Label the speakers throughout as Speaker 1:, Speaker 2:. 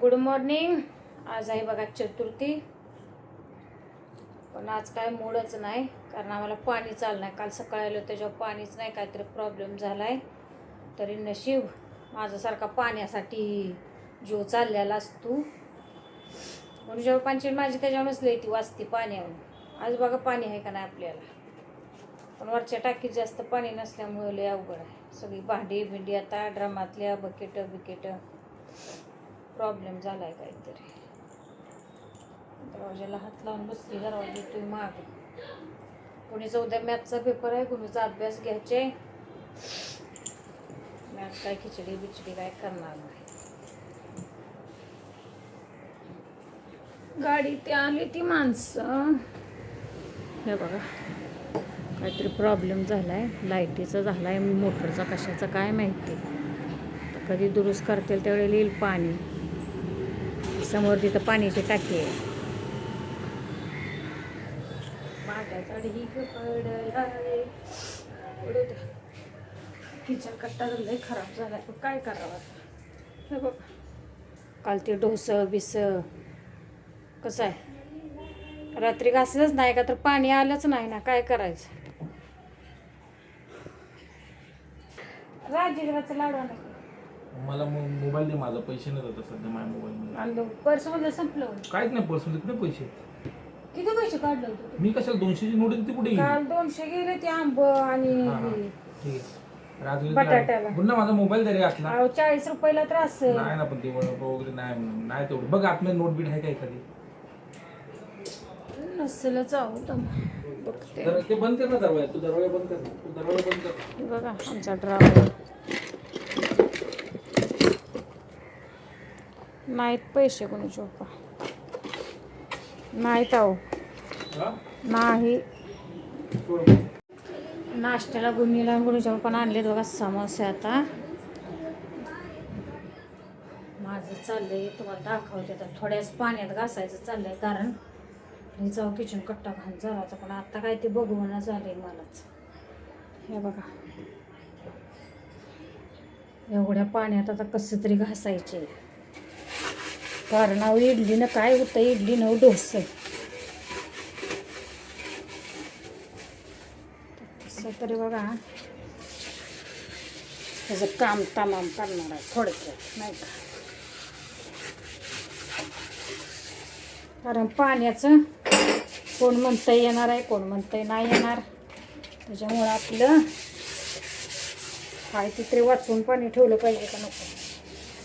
Speaker 1: Good morning. आज आहे बघा चतुर्थी, पण आज काय मूडच नाही कारण आम्हाला पाणी चाललं नाही. काल सकाळी आलो त्याच्यावर पाणीच नाही, काहीतरी प्रॉब्लेम झाला आहे. तरी नशीब माझ्यासारखा पाण्यासाठी जीव चाललेला असतो. म्हणून जेव्हा पाणी माझी त्याच्यावरच लई ती वाचते पाण्यावर. आज बघा पाणी आहे का नाही आपल्याला, पण वरच्या टाकीत जास्त पाणी नसल्यामुळे लई अवघड आहे. सगळी भांडी बिंडी आता ड्रमातल्या बकेट प्रॉब्लेम झाला आहे काहीतरी. दरवाजाला हात लावून बसली, दरवाजा तुम्ही माग. कोणीचा उद्या मॅथचा पेपर आहे, कोणीचा अभ्यास घ्यायचे. मॅथ काय खिचडी बिचडी काय करणार नाही. गाडी ते आली ती माणसं. हे बघा काहीतरी प्रॉब्लेम झाला आहे, लाईटीचा झाला आहे, मोटरचा कशाचा काय माहिती. कधी दुरुस्त करतील त्यावेळेला येईल पाणी. समोर तिथं पाण्याची टाकी आहे. ही किचन कट्टा लय खराब झाला, पण काय करावं आता. हे बघ काल ते डोसं बिस कसं आहे, रात्री घासलंच नाही का तर पाणी आलंच नाही ना, काय करायचं. राजीगराचं लाडू नाही
Speaker 2: मला मोबाईल दे, माझा पैसे नाही जात सध्या माझ्या मोबाईल
Speaker 1: मध्ये. पर्स मध्ये संपलं
Speaker 2: काहीच नाही. पर्स मध्ये किती पैसे,
Speaker 1: किती पैसे काढले होते
Speaker 2: मी कशाला 200ची नोट ती कुठे
Speaker 1: काल 200 गेले ते आंब आणि
Speaker 2: राजू
Speaker 1: बटाट्याला.
Speaker 2: पुन्हा माझा मोबाईल दे रे असला.
Speaker 1: 40 रुपयाला त्रास
Speaker 2: नाही ना, पण ते वगैरे नाही तेवढं. बघ आतमध्ये नोट बीट आहे का एखादी
Speaker 1: नसेल जाऊ बघते.
Speaker 2: ते बंद कर ना दरवाजा. तू दरवाजा बंद कर, तू दरवाजा बंद कर.
Speaker 1: बघा आमचा ड्रायव्हर नाहीत पैसे कोणाचे पप्पा नाहीत. अहो नाही, नाश्त्याला गुन्नीला गुन्हीच्या पण आणले बघा समोसे. आता माझं चाललंय तुम्हाला दाखवते, तर थोड्याच पाण्यात घासायचं चाललंय कारण हे जाऊ किचन कट्टा घाण झाला होता. पण आता काय ते बघून झालंय मलाच. हे बघा एवढ्या पाण्यात आता कसं तरी घासायचे कारण अहो इडलीनं काय होतं, इडलीनं डोसं तसं तरी बघा त्याचं काम तमाम करणार आहे थोडक्यात, नाही का. कारण पाण्याचं कोण म्हणतं येणार आहे, कोण म्हणतं नाही येणार. त्याच्यामुळं आपलं काय तिकडे वाचून पाणी ठेवलं पाहिजे का नको,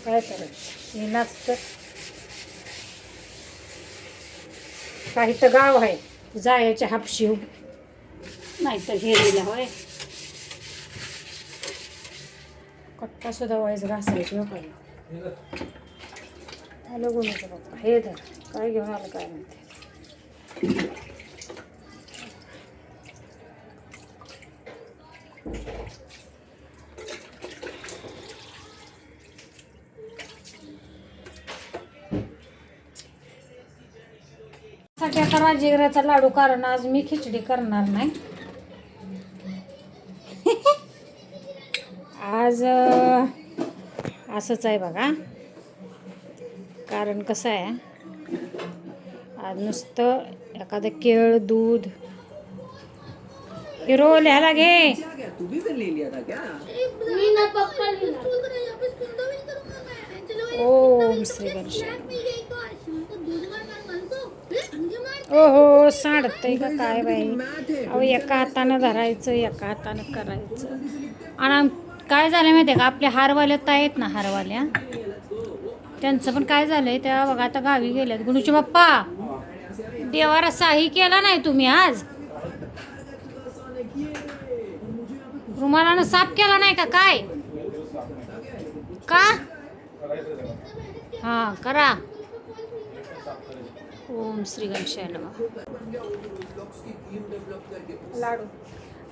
Speaker 1: काय करायचं. हे नाचतं काही तर गाव आहे जायच्या हापशिव, नाही तर हे दिला होय कट्टा सुद्धा व्हायचं घासायचं पाहिजे. हॅलो गुन्ह्याचं पप्पा हे धर, काय घेऊन आलं काय म्हणते. साठी आता राजीगराचा लाडू, कारण आज मी खिचडी करणार नाही. आज असंच आहे बघा. कारण कसं आहे, आज नुसतं एखादं केळ दूध हिरो लिहायला घे. ओम श्री गणेश. हो सांडतंय का काय बाई. अहो एका हातानं धरायचं, एका हातानं करायचं. आणि काय झालं माहिती आहे का, आपल्या हारवाल्या ताई आहेत ना, हारवाल्या त्यांचं पण काय झालंय त्या बघा आता गावी गेल्यात. गुणूचे बाप्पा देवारा साही केला नाही तुम्ही आज, रुमालानं साफ केला नाही का काय का. हां करा. ओम श्री गणेशाय नमः. लाडू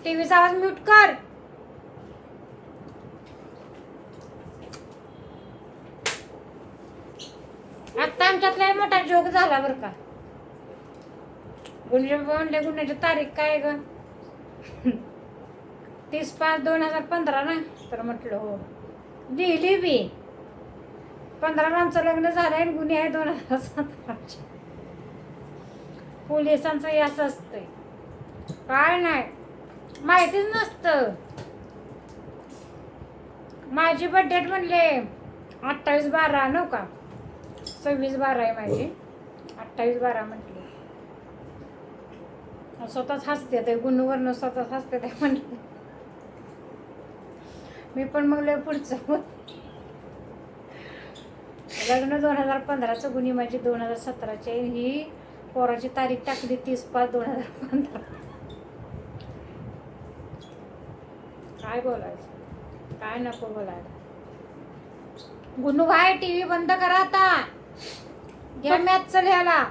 Speaker 1: टीव्हीचा आवाज म्यूट कर. आता आमच्यातला मोठा जोक झाला बरं का. म्हणले गुन्ह्याची तारीख काय ग 30/5/2015 ना, तर म्हटलं हो दिली बी 2015 आमचं लग्न झालं आणि गुन्हे आहे 2017. पोलिसांचं हे असं असतंय, काय नाही माहितीच नसतं. माझी बर्थडे म्हणले 28/12 नव्ह का, 26/12 आहे माझी, 28/12 म्हटले. स्वतःच हसते ते गुन्हवरनं, स्वतःच हसते ते म्हणले. मी पण मग लय पुढचं लग्न 2015चं, गुन्हे माझी 2017ची. ही पोराची तारीख टाकली 30/5/2015. काय बोलायचं, काय नको बोलायला. गुन्नू भाई टीव्ही बंद करा आता, घ्या मॅथचं लिहायला.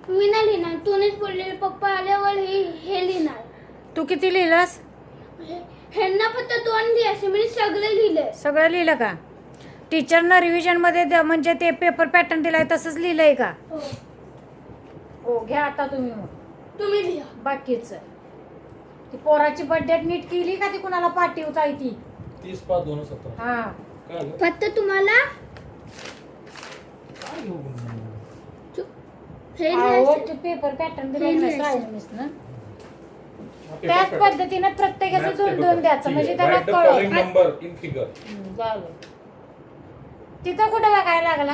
Speaker 3: मी नाही लिहिणार, तूनेच बोलले पप्पा आल्यावर हे लिहिणार.
Speaker 1: तू किती लिहिलंस?
Speaker 3: ह्यांना फक्त 2 लिहायचे, मी सगळे लिहिले.
Speaker 1: सगळं लिहिलं का? टीचरनं रिव्हिजनमध्ये म्हणजे ते पेपर पॅटर्न दिलाय तसंच लिहिलंय का?
Speaker 3: हो.
Speaker 1: हो घ्या आता तुम्ही. मग
Speaker 3: तुम्ही लिहा
Speaker 1: बाकीचं ती पोराची बर्थडे नीट केली का? ती कुणाला पाठवता ती
Speaker 2: 30/5/2017.
Speaker 1: हा
Speaker 2: काय झालं?
Speaker 3: फक्त तुम्हाला
Speaker 2: काय घेऊ गुन्हा?
Speaker 3: हे
Speaker 1: अहो,
Speaker 3: लिहायचं.
Speaker 1: ते पेपर पॅटर्न दिलाय
Speaker 3: हे
Speaker 1: ना
Speaker 3: लिहायचं.
Speaker 1: सायन्सनं.
Speaker 2: हा, paper
Speaker 1: त्याच
Speaker 2: pattern.
Speaker 1: पद्धतीनं प्रत्येकाचं
Speaker 2: Maths
Speaker 1: 2-2
Speaker 2: paper.
Speaker 1: द्यायचं
Speaker 2: ठीक
Speaker 1: म्हणजे
Speaker 2: आहे.
Speaker 1: त्याला
Speaker 2: Write the following
Speaker 1: कळलं.
Speaker 2: number in figure.
Speaker 1: झालं. तिथं कुठं बघायला लागला?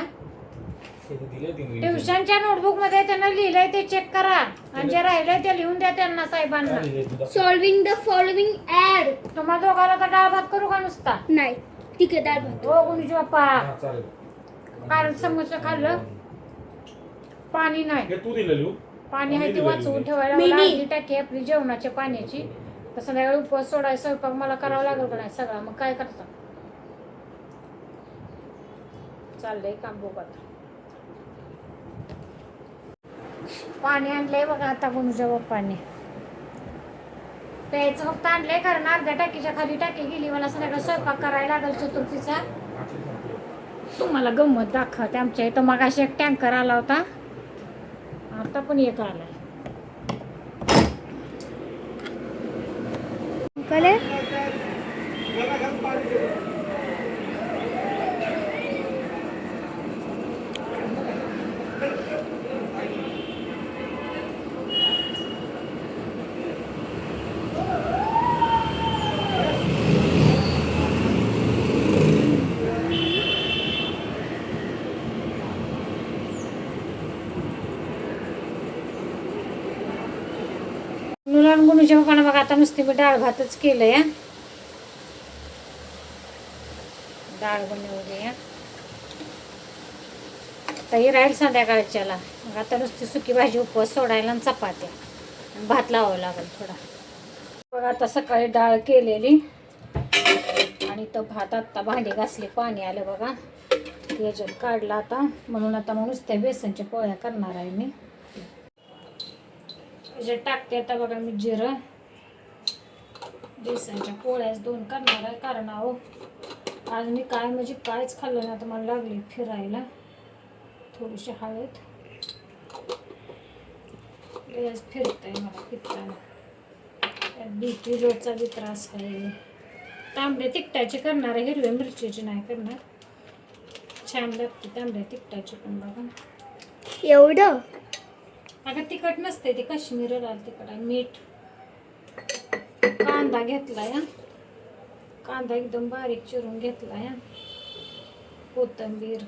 Speaker 2: हे दिलंय तिने.
Speaker 1: ट्युशनच्या नोटबुक मध्ये त्यांना लिहिलंय ते चेक करा, आणि जे राहिलंय ते लिहून द्या त्यांना साहेबांना.
Speaker 2: काय लिहिलंय तुला?
Speaker 3: Solving the following add.
Speaker 1: तुम्हा दोघाला तर डाळ भात करू का नुसता?
Speaker 3: नाही, ठीक आहे, डाळ भात.
Speaker 1: हो गुरुजी बाप्पा,
Speaker 2: हा, चालेल.
Speaker 1: कारण समोसा खाल्लं, पाणी नाही.
Speaker 2: हे तू दिलं लिहू?
Speaker 1: पाणी आहे ते
Speaker 2: दिलं
Speaker 1: वाचवून
Speaker 2: लिहू.
Speaker 1: ठेवायला
Speaker 3: मी
Speaker 1: मला
Speaker 3: नाही.
Speaker 1: अर्धी टाकी आपली जेवणाच्या पाण्याची. तर संध्याकाळी उपवास सोडायचा, स्वयंपाक मला करावा लागेल का नाही सगळा, मग काय करता? चाललंय काम बघ आता. पाणी आणलंय बघा आता गुरुजी बाप्पाने. प्यायचं फक्त आणलंय, कारण अर्ध्या टाकीच्या खाली टाकी गेली. मला संध्याकाळी स्वयंपाक करायला लागेल चतुर्थीचा. तुम्हाला गंमत दाखवते. आमच्या इथं मगाशी एक टँकर आला होता, आता पण एक आलाय.
Speaker 3: कले
Speaker 1: मुलांना गुणूच्या पप्पानं बघा आता नुसती मी डाळ भातच केलंय. डाळ बनवली. आता ही राहील संध्याकाळच्याला. मग आता नुसती सुकी भाजी उपवास सोडायला आणि चपात्या आणि भात लावावं लागेल थोडा. बघा आता सकाळी डाळ केलेली आणि तो भात आत्ता भांडी घासली, पाणी आलं बघा याच्यात काढला आता. म्हणून आता मग नुसत्या बेसनच्या पोळ्या करणार आहे मी. त्याच्यात टाकते आता बघा मी जिरं. बेसनच्या पोळ्याच 2 करणार आहे, कारण अहो आज मी काय म्हणजे कायच खाल्लं नाही. आता मला लागली फिरायला. थोडीशी हळद, लयच फिरतंय मला पित्ताना. त्यात BP लोचा बी त्रास आहे. तांबडे तिखटाचे करणार आहे, हिरव्या मिरचीची नाही करणार. छान लागते तांबड्या तिखटाची पण बघा.
Speaker 3: एवढं
Speaker 1: अगं तिखट नसते ते, काश्मीरी लाल तिखट आहे. मीठ, कांदा घेतलाय, कांदा एकदम बारीक चिरून घेतलाय, कोथिंबीर,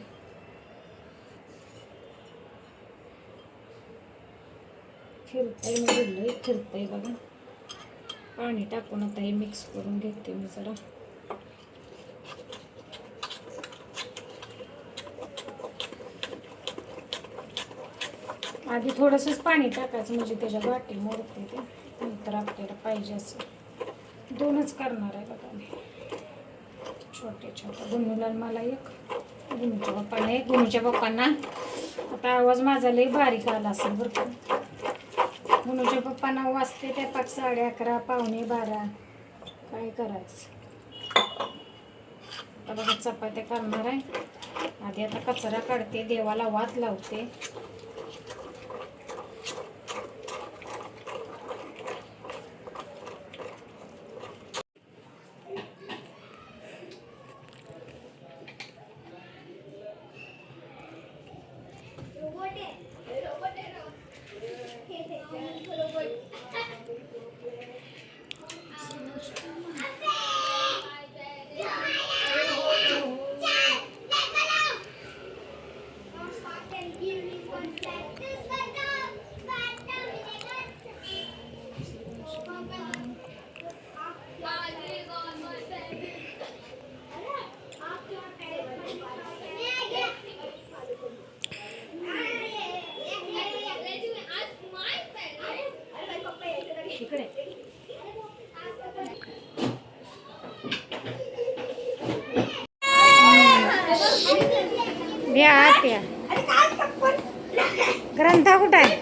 Speaker 1: फिरतंय म्हणजे फिरतंय बघा. पाणी टाकून आता हे मिक्स करून घेते मी जरा. आधी थोडंसंच पाणी टाकायचं म्हणजे त्याच्या गाठी मोडते ते. नंतर आपल्याला पाहिजे असं 2च करणार आहे बघा मी, छोटे छोटे. गुन्नूला मला एक, गुन्नूच्या पप्पांना एक. गुन्नूच्या पप्पांना आता आवाज माझा लई बारीक आला असेल बरं का. गुन्नूच्या पप्पांना वाजते ते 11:30 11:45. काय करायचं आता बघा. चपात्या करणार आहे. आधी आता कचरा काढते, देवाला वात लावते. इकडे या आत या. ग्रंथा कुठं आहे?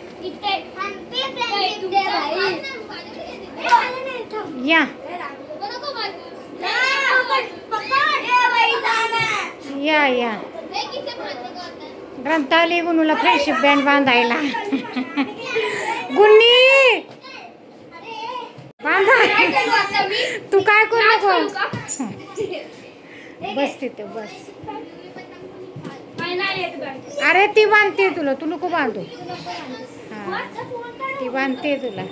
Speaker 1: या या या. ग्रंथालय गुन्हूला फ्रेंडशिप बँड बांधायला. गुन्नी बांधा. तू काय करू नको. बस तिथे बस. अरे ती बांधते तुला, तू नको बांधू. हा ती बांधते तुला.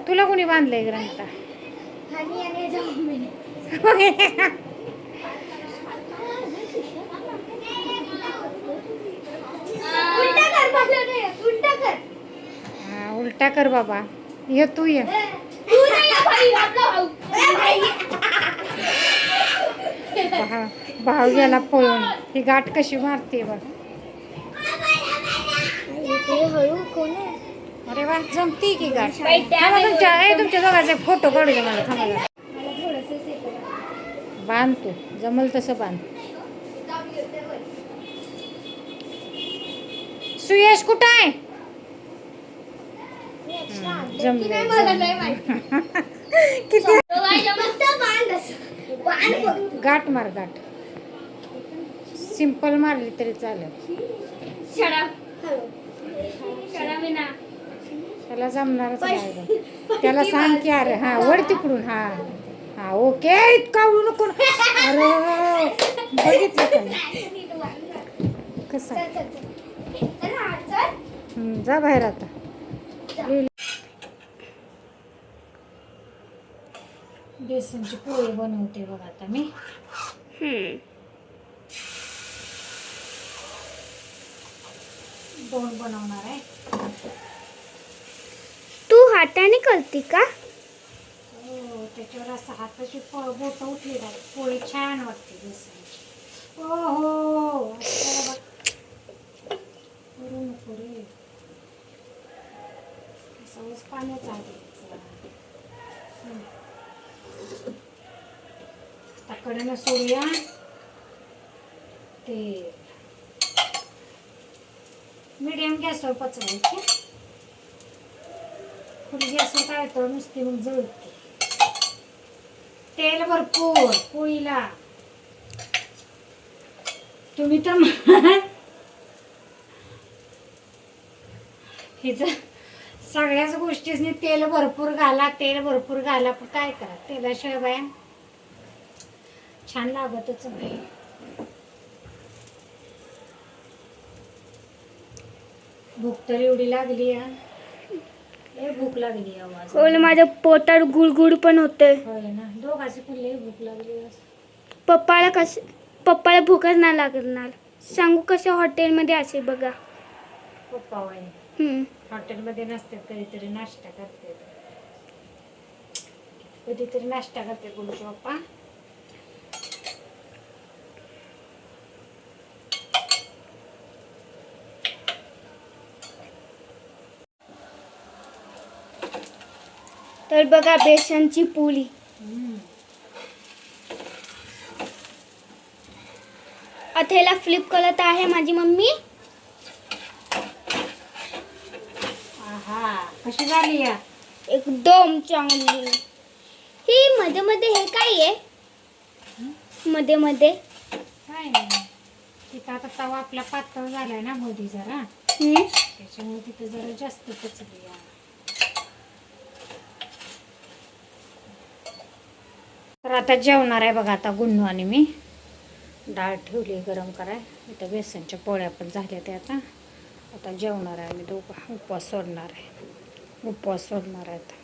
Speaker 1: तुला कोणी बांधलंय ग्रंथा? हा उलटा कर बाबा. ये तू ये. भाव गेला पळून. ही गाठ कशी मारते बघ. अरे वा जमती की गाठ. तुमच्या दोघांचे फोटो काढू दे मला. थांबा बांध तू जमल तसं बांध. सुयश कुठं आहे? जमले. किती गाठ मार गाठ. सिंपल मारली तरी चालेल. त्याला जमणारच नाही. त्याला सांग की अरे हा वर तिकडून. हा हा ओके. इतका उडू नको. अरे बघितलं का कसं. जा बाहेर आता. बेसनची पोळी बनवते बघ आता मी. दोन बनवणार आहे.
Speaker 3: तू हाताने करते का?
Speaker 1: हो त्याच्यावर असं हाताची बोट उठली आहे. पोळी छान वाटते बेसनची. हो हो करू नको रे. सवस पाण्याचा कडनं सोडूया ते. मीडियम गॅसवर पचवायचे. फुल गॅसवर काय तर नुसती मग जळते. तेल भरपूर पोळीला. तुम्ही तर हिच सगळ्याच गोष्टीसनी तेल भरपूर घाला. तेल भरपूर घाला. पण काय करा तेलाशिवाय बाया छान लागतच नाही. भूक तर एवढी लागली आहे. भूक लागली आवाज.
Speaker 3: हो माझ्या पोटात गुळगुळ पण होते.
Speaker 1: होय ना दोघांची पण लई भूक लागली.
Speaker 3: पप्पाला भूकच नाही लागणार. सांगू कसं हॉटेलमध्ये असे बघा.
Speaker 1: पप्पा होय हॉटेलमध्ये नसतात. कधीतरी नाश्ता करते. कधीतरी नाश्ता करते गुळूचे पप्पा.
Speaker 3: तर बघा बेसनची पोळी. अथेला फ्लिप करत आहे माझी मम्मी.
Speaker 1: आहा कशी झाली या?
Speaker 3: एकदम चांगली. ही मध्ये मध्ये हे काय आहे? मध्ये मध्ये
Speaker 1: काय नाही. तिथं आता तवा आपला पातळ झालाय ना मध्ये जरा. त्याच्यामुळे तिथं जरा जास्त पचली. तर आता जेवणार आहे बघा आता गुन्नू आणि मी. डाळ ठेवली गरम कराय. इथं बेसनच्या पोळ्या पण झाल्या त्या. आता जेवणार आहे आम्ही दोघं. उपवास सोडणार आहे आता.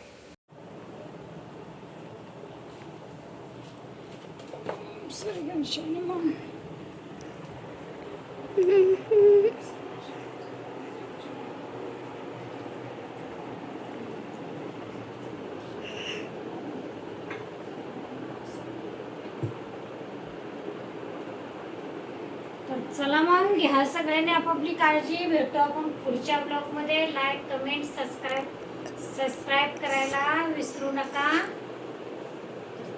Speaker 1: तर चला मग घ्या सगळ्यांनी आपापली काळजी. भेटू आपण पुढच्या ब्लॉगमध्ये. लाईक कमेंट सबस्क्राईब करायला विसरू नका.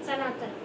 Speaker 1: चला तर.